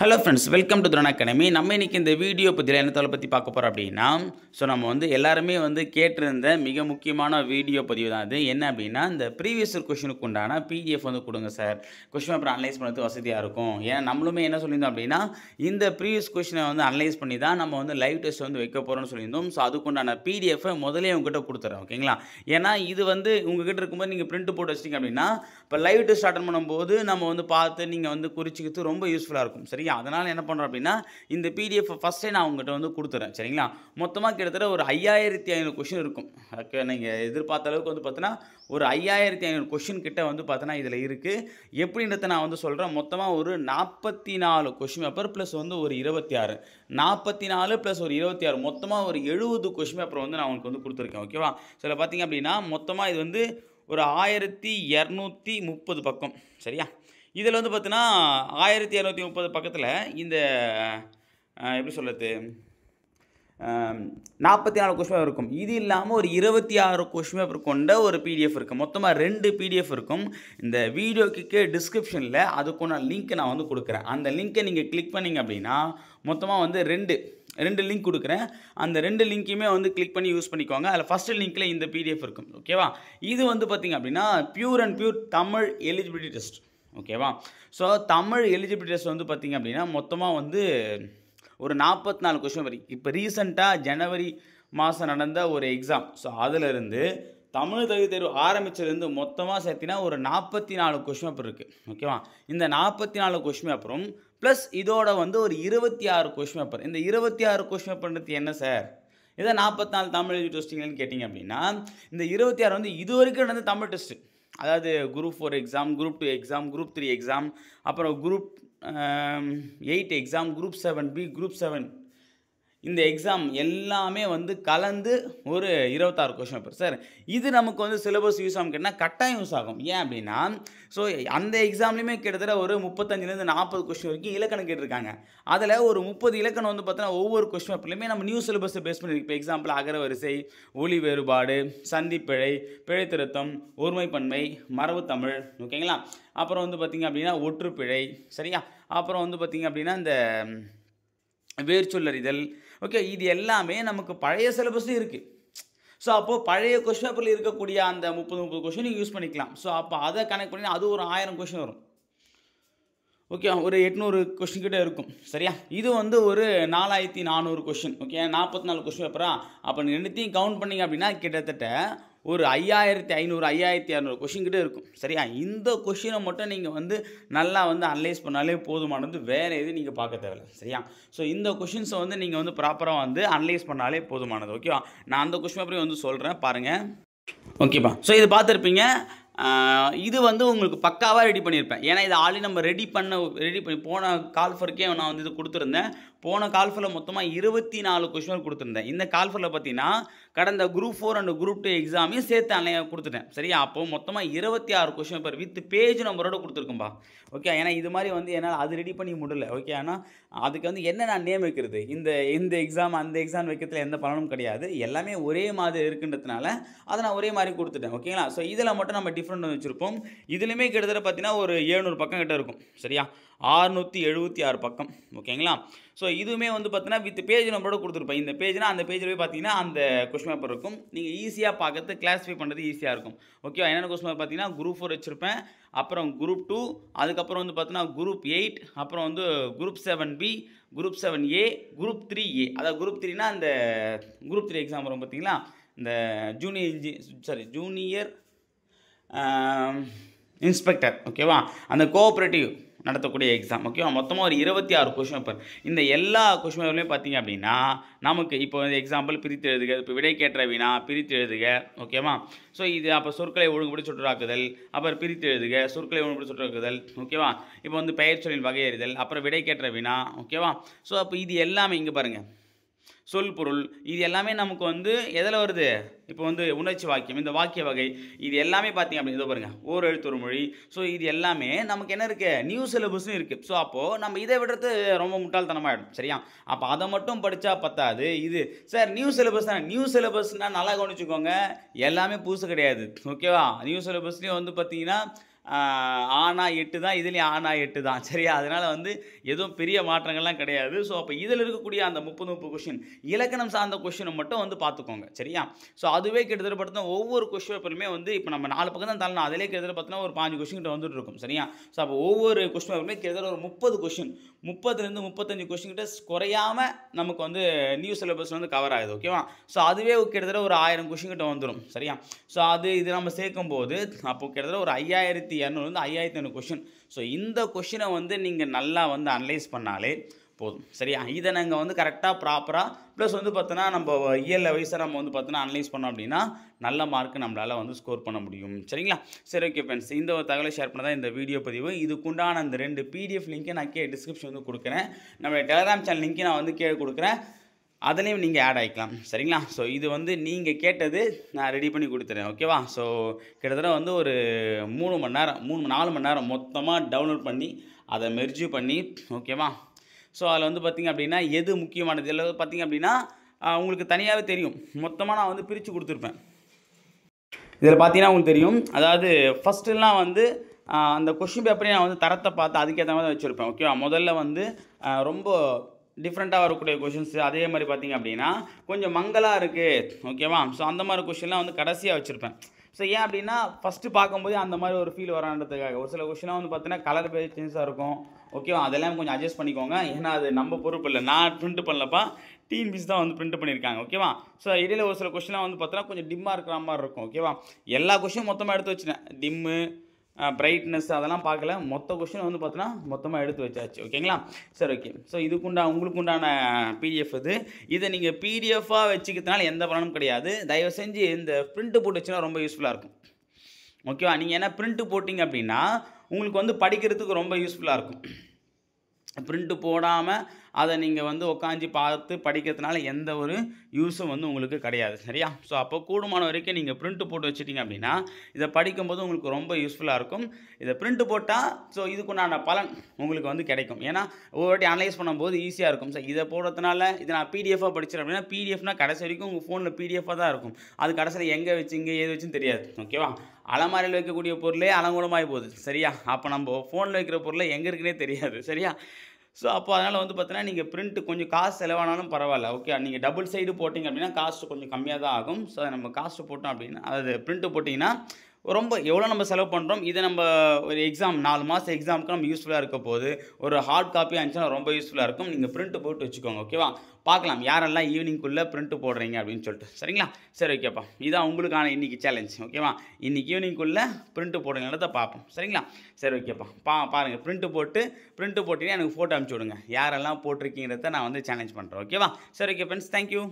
Hello friends, welcome to துரன் academy. நம்ம இன்றைக்கி இந்த வீடியோ பற்றியில் என்ன தலை பற்றி பார்க்க போகிறோம் அப்படின்னா, நம்ம எல்லாருமே கேட்டிருந்த மிக முக்கியமான வீடியோ பதிவு தான் அது. என்ன அப்படின்னா, இந்த ப்ரீவியஸ் கொஷனுக்கு உண்டான பிடிஎஃப் கொடுங்க சார், கொஷின் பேப்பர் அனலைஸ் பண்ணுறது வசதியாக இருக்கும். ஏன்னா நம்மளுமே என்ன சொல்லியிருந்தோம் அப்படின்னா, இந்த ப்ரீவியஸ் கொஷினை அனலைஸ் பண்ணி தான் நம்ம லைவ் டெஸ்ட் வைக்க போகிறோம்னு சொல்லியிருந்தோம். ஸோ அதுக்குண்டான பிடிஎஃபை முதலே உங்ககிட்ட கொடுத்துறேன், ஓகேங்களா? ஏன்னா இது உங்ககிட்ட இருக்கும்போது நீங்கள் பிரிண்ட் போட்டு வச்சிட்டிங்க அப்படின்னா, இப்போ லைவ் டெஸ்ட் அட்டன் பண்ணும்போது நம்ம பார்த்து நீங்கள் குறிச்சிக்கிறது ரொம்ப யூஸ்ஃபுல்லாக இருக்கும். சரியா? அதனால் என்ன பண்ணுறோம் அப்படின்னா, இந்த பிடிஎஃப் ஃபஸ்ட்டே நான் உங்கள்கிட்ட கொடுத்துறேன். சரிங்களா? மொத்தமாக கிட்டத்தட்ட ஒரு 5500 கொஷின் இருக்கும். ஓகே, நீங்கள் எதிர்பார்த்த அளவுக்கு பார்த்தீங்கன்னா ஒரு 5500 கொஷின் கிட்ட பார்த்தீங்கன்னா இதில் இருக்குது. எப்படின்றத நான் சொல்கிறேன். மொத்தமாக ஒரு 44 கொஷின் பேப்பர் ப்ளஸ் ஒரு 26, 44 ப்ளஸ் ஒரு 26, மொத்தமாக ஒரு 70 கொஷின் பேப்பர் நான் உங்களுக்கு கொடுத்துருக்கேன். ஓகேவா? ஸோ இதில் பார்த்தீங்க அப்படின்னா மொத்தமாக இது ஒரு 1230 பக்கம். சரியா? இதில் பார்த்தீங்கன்னா 1230 பக்கத்தில் இந்த எப்படி சொல்கிறது, 44 கொஷின் பேப்பர் இருக்கும். இது இல்லாமல் ஒரு 26 கொஷின் பேப்பர் கொண்ட ஒரு பிடிஎஃப் இருக்குது. மொத்தமாக 2 பிடிஎஃப் இருக்கும். இந்த வீடியோக்கு டிஸ்கிரிப்ஷனில் அதுக்கான லிங்க் நான் கொடுக்குறேன். அந்த லிங்க்கை நீங்கள் கிளிக் பண்ணிங்க அப்படின்னா மொத்தமாக ரெண்டு லிங்க் கொடுக்குறேன். அந்த 2 லிங்க்கையுமே கிளிக் பண்ணி யூஸ் பண்ணிக்கோங்க. அதில் ஃபஸ்ட்டு லிங்க்கில் இந்த பிடிஎஃப் இருக்கும். ஓகேவா? இது பார்த்திங்க அப்படின்னா pure and pure Tamil eligibility test. ஓகேவா? ஸோ தமிழ் எலிஜிபிலிட்டி டெஸ்ட் பார்த்திங்க அப்படின்னா மொத்தமாக ஒரு 44 கொஷின் வரை. இப்போ ரீசெண்டாக ஜனவரி மாதம் நடந்த ஒரு எக்ஸாம். ஸோ அதிலிருந்து தமிழ் தகுதி தேர்வு ஆரம்பிச்சிருந்து மொத்தமாக சேர்த்தினா ஒரு 44 கொஷின் பேப்பர் இருக்குது. ஓகேவா? இந்த 44 கொஷின் பேப்பரும் ப்ளஸ் இதோட ஒரு 26 கொஷின் பேப்பர். இந்த 26 கொஷின் பேப்பர்ன்றது என்ன சார்? இதை 44 தமிழ் எழுதி டெஸ்டிங்கன்னு கேட்டிங்க அப்படின்னா, இந்த 26 இது வரைக்கும் நடந்த தமிழ் டெஸ்ட்டு. அதாவது group 4 exam, group 2 exam, group 3 exam, அப்புறம் group 8 exam, group 7B, group 7 இந்த எக்ஸாம் எல்லாமே கலந்து ஒரு 26 கொஷின் பேப்பர். சார் இது நமக்கு சிலபஸ் யூஸ் ஆகும் கேட்டால் கட்டாயம் யூஸ் ஆகும். ஏன் அப்படின்னா, ஸோ அந்த எக்ஸாம்லேயுமே கிட்டத்தட்ட ஒரு 35லேருந்து 40 கொஷின் வரைக்கும் இலக்கணம் கேட்டிருக்காங்க. அதில் ஒரு 30 இலக்கணம் பார்த்தீங்கன்னா ஒவ்வொரு கொஷின் பேப்பர்லையுமே நம்ம நியூ சிலபஸை பேஸ் பண்ணி. இப்போ எக்ஸாம்பிள் அகரவரிசை, ஒலி வேறுபாடு, சந்திப்பிழை, பிழைத்திருத்தம், ஒருமைப்பன்மை, மரபு தமிழ், ஓகேங்களா? அப்புறம் பார்த்திங்க அப்படின்னா ஒற்றுப்பிழை. சரியா? அப்புறம் பார்த்திங்க அப்படின்னா இந்த வேர்ச்சொல்லறிதல். ஓகே, இது எல்லாமே நமக்கு பழைய சிலபஸும் இருக்குது. ஸோ அப்போது பழைய கொஷின் பேப்பரில் இருக்கக்கூடிய அந்த 30 கொஷின் நீங்கள் யூஸ் பண்ணிக்கலாம். ஸோ அப்போ அதை கனெக்ட் பண்ணி அது ஒரு 1000 கொஷின் வரும். ஓகே, ஒரு 800 கொஷின் கிட்டே இருக்கும். சரியா? இது ஒரு 4400 கொஷின். Okay, 44 question பேப்பரா? அப்போ ரெண்டுத்தையும் கவுண்ட் பண்ணிங்க அப்படின்னா கிட்டத்தட்ட ஒரு 5500 5600 கொஷின் கிட்டே இருக்கும். சரியா? இந்த கொஷினை மட்டும் நீங்கள் நல்லா அனலைஸ் பண்ணாலே போதுமானது. வேறு எதுவும் நீங்கள் பார்க்க தேவையில்லை. சரியா? ஸோ இந்த கொஷின்ஸை நீங்கள் ப்ராப்பராக அனலைஸ் பண்ணாலே போதுமானது. ஓகேவா? நான் அந்த கொஷின் பேப்பரையும் சொல்கிறேன் பாருங்கள். ஓகேப்பா? ஸோ இது பார்த்துருப்பீங்க. இது உங்களுக்கு பக்காவாக ரெடி பண்ணியிருப்பேன். ஏன்னா இது ஆல்ரெடி நம்ம ரெடி பண்ணி போன கால்ஃபருக்கே நான் இது கொடுத்துருந்தேன். போன கால்ஃபரில் மொத்தமாக 24 கொஷின் கொடுத்துருந்தேன். இந்த கால்ஃபரில் பார்த்தீங்கன்னா கடந்த குரூப் 4 அண்ட் குரூப் 2 எக்ஸாமையும் சேர்த்து கொடுத்துட்டேன். சரியா? அப்போது மொத்தமாக 26 கொஷின் பேப்பர் வித் பேஜ் நம்பரோட கொடுத்துருக்கும்பா. ஓகே, ஏன்னா இது மாதிரி என்னால் அது ரெடி பண்ணி முடியல. ஓகே, ஆனால் அதுக்கு என்ன நான் நேம் வைக்கிறது, இந்த எக்ஸாம் அந்த எக்ஸாம் வைக்கிறதுல எந்த பலனும் கிடையாது. எல்லாமே ஒரே மாதிரி இருக்குன்றதுனால அதை நான் ஒரே மாதிரி கொடுத்துட்டேன். ஓகேங்களா? ஸோ இதில் மட்டும் நம்ம டிஃப்ரெண்ட் வச்சுருப்போம். இதுலையுமே கிட்டத்தட்ட பார்த்தீங்கன்னா ஒரு 700 பக்கம் கிட்ட இருக்கும். சரியா? 676 பக்கம். ஓகேங்களா? ஸோ இதுவுமே பார்த்தீங்கன்னா வித் பேஜ் நம்பரோட கொடுத்துருப்பேன். இந்த பேஜ்னால் அந்த பேஜில் போய் பார்த்தீங்கன்னா அந்த கொஸ்டின் பேப்பர் இருக்கும். நீங்கள் ஈஸியாக பார்க்கறது, கிளாஸிஃபை பண்ணுறது ஈஸியாக இருக்கும். ஓகே, என்னென்ன கொஸ்டின் பேப்பர் பார்த்தீங்கன்னா குரூப் 4 வச்சுருப்பேன், அப்புறம் குரூப் 2, அதுக்கப்புறம் பார்த்தீங்கன்னா குரூப் 8, அப்புறம் group 7B, group 7A, group 3A. அதாவது குரூப் 3னா அந்த குரூப் 3 எக்ஸாம் வரும் பார்த்தீங்களா, இந்த ஜூனியர் இன்ஸ்பெக்டர். ஓகேவா? அந்த கோஆப்ரேட்டிவ் நடத்தக்கூடிய எக்ஸாம். ஓகேவா? மொத்தமாக ஒரு 26 கொஷின் பேப்பர். இந்த எல்லா கொஷின் பேப்பர்லையும் பார்த்தீங்க அப்படின்னா நமக்கு இப்போ எக்ஸாம்பிள் பிரித்து எழுதுக, இப்போ விடைக்கேற்ற வினா பிரித்து எழுதுக. ஓகேவா? ஸோ இது அப்போ சொற்களை ஒழுங்குபடி சுற்றாக்குதல், அப்புறம் பிரித்து எழுதுக, சொற்களை ஒழுங்குபடி சுற்றாக்குதல். ஓகேவா? இப்போ பெயர் சொல்லின் வகையறிதல், அப்புறம் விடைக்கேற்ற வினா. ஓகேவா? ஸோ அப்போ இது எல்லாமே இங்கே பாருங்கள், சொல் பொருள், இது எல்லாமே நமக்கு எதில் வருது? இப்போ உணர்ச்சி வாக்கியம், இந்த வாக்கிய வகை, இது எல்லாமே பார்த்தீங்க அப்படின்னு இதோ பாருங்கள், ஓர் எழுத்து ஒரு மொழி. ஸோ இது எல்லாமே நமக்கு என்ன இருக்குது, நியூ சிலபஸ்னு இருக்குது. ஸோ அப்போது நம்ம இதை விடுறது ரொம்ப முட்டாள்தனமாகிடும். சரியா? அப்போ அதை மட்டும் படித்தா பத்தாது. இது சார் நியூ சிலபஸ் தான். நியூ சிலபஸ்னால் நல்லா கவனிச்சுக்கோங்க, எல்லாமே புதுசு கிடையாது. ஓகேவா? நியூ சிலபஸ்லேயும் பார்த்தீங்கன்னா ஆனா 8 தான், இதுலேயும் ஆனா 8 தான். சரியா? அதனால் வந்து எதுவும் பெரிய மாற்றங்கள்லாம் கிடையாது. ஸோ அப்போ இதில் இருக்கக்கூடிய அந்த 30 கொஷின் இலக்கணம் சார்ந்த கொஷினை மட்டும் வந்து பார்த்துக்கோங்க. சரியா? ஸோ அதுவே கிட்டத்தட்ட பார்த்தீங்கன்னா ஒவ்வொரு கொஷின் பேப்பருமே வந்து இப்போ நம்ம 4 பக்கம் தான் தரணும், அதிலே கிட்டத்தட்ட பார்த்தீங்கன்னா ஒரு 5 கொஷின் கிட்ட வந்துட்டு இருக்கும். சரியா? ஸோ அப்போ ஒவ்வொரு கொஷின் பேப்பருமே கிட்டத்தட்ட ஒரு 30 கொஷின், 30லேருந்து 35 கொஷின் கிட்ட குறையாமல் நமக்கு வந்து நியூ சிலபஸ் வந்து கவர் ஆகுது. ஓகேவா? ஸோ அதுவே கிட்டத்தட்ட ஒரு 1000 கொஷின் கிட்ட வந்துடும். சரியா? ஸோ இது நம்ம சேர்க்கும்போது அப்போ கிட்டத்தட்ட ஒரு 5200 5500 கொஷின். ஸோ இந்த கொஷினை வந்து நீங்கள் நல்லா வந்து அனலைஸ் பண்ணாலே போதும். சரியா? இதை நாங்கள் வந்து கரெக்டாக ப்ராப்பராக ப்ளஸ் வந்து பார்த்தோன்னா நம்ம இயல் வைஸாக நம்ம வந்து பார்த்தோன்னா அனலைஸ் பண்ணோம் அப்படின்னா நல்ல மார்க் நம்மளால் வந்து ஸ்கோர் பண்ண முடியும். சரிங்களா? சரி, ஓகே ஃப்ரெண்ட்ஸ், இந்த ஒரு தகவலை ஷேர் பண்ண தான் இந்த வீடியோ பதிவு. இதுக்குண்டான அந்த 2 PDF லிங்க்கை நான் டிஸ்கிரிப்ஷன் வந்து கொடுக்குறேன். நம்ம டெலகிராம் சேனல் லிங்க்கை நான் வந்து கீழே கொடுக்குறேன், அதுலேயும் நீங்கள் ஆட் ஆகிக்கலாம். சரிங்களா? ஸோ இது வந்து நீங்கள் கேட்டது நான் ரெடி பண்ணி கொடுத்துறேன். ஓகேவா? ஸோ கிட்டத்தட்ட வந்து ஒரு 3 மணி நேரம் 4 மணி நேரம் மொத்தமாக டவுன்லோட் பண்ணி அதை மெர்ஜ் பண்ணி, ஓகேவா? ஸோ அதில் வந்து பார்த்திங்க அப்படின்னா எது முக்கியமானது இதில் பார்த்திங்க அப்படின்னா உங்களுக்கு தனியாகவே தெரியும். மொத்தமாக நான் வந்து பிரித்து கொடுத்துருப்பேன். இதில் பார்த்தீங்கன்னா உங்களுக்கு தெரியும், அதாவது ஃபஸ்ட்டுலாம் வந்து அந்த கொஷின் பேப்பரே நான் வந்து தரத்தை பார்த்து அதுக்கேற்ற மாதிரி தான் வச்சுருப்பேன். ஓகேவா? முதல்ல வந்து ரொம்ப டிஃப்ரெண்ட்டாக வரக்கூடிய கொஷின்ஸு, அதே மாதிரி பார்த்திங்க அப்படின்னா கொஞ்சம் மங்கலாக இருக்குது. ஓகேவா? ஸோ அந்த மாதிரி கொஷின்லாம் வந்து கடைசியாக வச்சுருப்பேன். ஸோ ஏன் அப்படின்னா ஃபஸ்ட்டு பார்க்கும்போது அந்த மாதிரி ஒரு ஃபீல் வரான்றதுக்காக. ஒரு சில கொஷினாக வந்து பார்த்தீங்கன்னா கலர் பேஜ் சேஞ்சாக இருக்கும். ஓகேவா? அதெல்லாம் கொஞ்சம் அட்ஜஸ்ட் பண்ணிக்கோங்க. ஏன்னா அது நம்ம பொறுப்பு இல்லை, நான் பிரிண்ட் பண்ணலப்பா, டிஎன்பிஎஸ்சி தான் வந்து பிரிண்ட் பண்ணியிருக்காங்க. ஓகேவா? ஸோ இடையில ஒரு சில கொஷின்லாம் வந்து பார்த்தீங்கன்னா கொஞ்சம் டிம்மாக இருக்கிற மாதிரி இருக்கும். ஓகேவா? எல்லா கொஷினும் மொத்தமாக எடுத்து வச்சுட்டேன். டிம்மு, பிரைட்னஸ் அதெல்லாம் பார்க்கல, மொத்த கொஷின் வந்து பார்த்தீங்கன்னா மொத்தமாக எடுத்து வச்சாச்சு. ஓகேங்களா? சரி, ஓகே. ஸோ உங்களுக்கு உண்டான பிடிஎஃப் இதை நீங்கள் பிடிஎஃபாக வச்சுக்கிறதுனால எந்த பலனும் கிடையாது. தயவு செஞ்சு இந்த பிரிண்ட்டு போட்டு வச்சுன்னா ரொம்ப யூஸ்ஃபுல்லாக இருக்கும். ஓகேவா? நீங்கள் ஏன்னா பிரிண்ட்டு போட்டிங்க அப்படின்னா உங்களுக்கு வந்து படிக்கிறதுக்கு ரொம்ப யூஸ்ஃபுல்லாக இருக்கும். பிரிண்ட்டு போடாமல் அதை நீங்கள் வந்து உட்காந்து பார்த்து படிக்கிறதுனால எந்த ஒரு யூஸும் வந்து உங்களுக்கு கிடையாது. சரியா? ஸோ அப்போ கூடுமான வரைக்கும் நீங்கள் பிரிண்ட்டு போட்டு வச்சுட்டிங்க அப்படின்னா இதை படிக்கும்போது உங்களுக்கு ரொம்ப யூஸ்ஃபுல்லாக இருக்கும். இதை பிரிண்ட்டு போட்டால் ஸோ இதுக்குண்டான பலன் உங்களுக்கு வந்து கிடைக்கும். ஏன்னா ஒவ்வொரு வாட்டி அனலைஸ் பண்ணும்போது ஈஸியாக இருக்கும். ஸோ இதை போடுறதுனால இதை நான் பிடிஎஃபாக படிச்சிடறேன் அப்படின்னா பிடிஎஃப்னா கடைசி வரைக்கும் உங்கள் ஃபோனில் பிடிஎஃபாக தான் இருக்கும். அது கடைசியில் எங்கே வச்சுங்க ஏது வச்சுன்னு தெரியாது. ஓகேவா? அலமாரியில் வைக்கக்கூடிய பொருளே அலங்கோலமாகி போகுது. சரியா? அப்போ நம்ம ஃபோனில் வைக்கிற பொருளை எங்கே இருக்குன்னே தெரியாது. சரியா? ஸோ அப்போ அதனால் வந்து பார்த்தீங்கன்னா நீங்கள் பிரிண்ட்டு கொஞ்சம் காசு செலவானாலும் பரவாயில்ல. ஓகே, நீங்கள் டபுள் சைடு போட்டிங்க அப்படின்னா காஸ்ட்டு கொஞ்சம் கம்மியாக தான் ஆகும். ஸோ நம்ம காஸ்ட்டு போட்டோம் அப்படின்னா அதாவது பிரிண்ட்டு போட்டிங்கன்னா ரொம்ப எவ்வளோ நம்ம செலவு பண்ணுறோம், இதை நம்ம ஒரு எக்ஸாம் 4 மாதம் எக்ஸாமுக்கு நம்ம யூஸ்ஃபுல்லாக இருக்க போது ஒரு ஹார்ட் காப்பியாக இருந்துச்சுன்னா ரொம்ப யூஸ்ஃபுல்லாக இருக்கும். நீங்கள் பிரிண்ட்டு போட்டு வச்சுக்கோங்க. ஓகேவா? பார்க்கலாம் யாரெல்லாம் ஈவினிங்குள்ளே பிரிண்ட்டு போடுறீங்க அப்படின்னு சொல்லிட்டு. சரிங்களா? சரி, ஓகேப்பா, இதான் உங்களுக்கான இன்றைக்கி சேலஞ்ச். ஓகேவா? இன்றைக்கி ஈவினிங்குள்ளே பிரிண்ட்டு போடுங்கிறத பார்ப்போம். சரிங்களா? சரி, ஓகேப்பா, பாருங்கள் பிரிண்ட்டு போட்டிங்கன்னா எனக்கு ஃபோட்டோ அனுப்பிச்சி விடுங்க. யாரெல்லாம் போட்டிருக்கீங்கிறத நான் வந்து சேலஞ்ச் பண்ணுறேன். ஓகேவா? சரி, ஓகே ஃப்ரெண்ட்ஸ், தேங்க்யூ.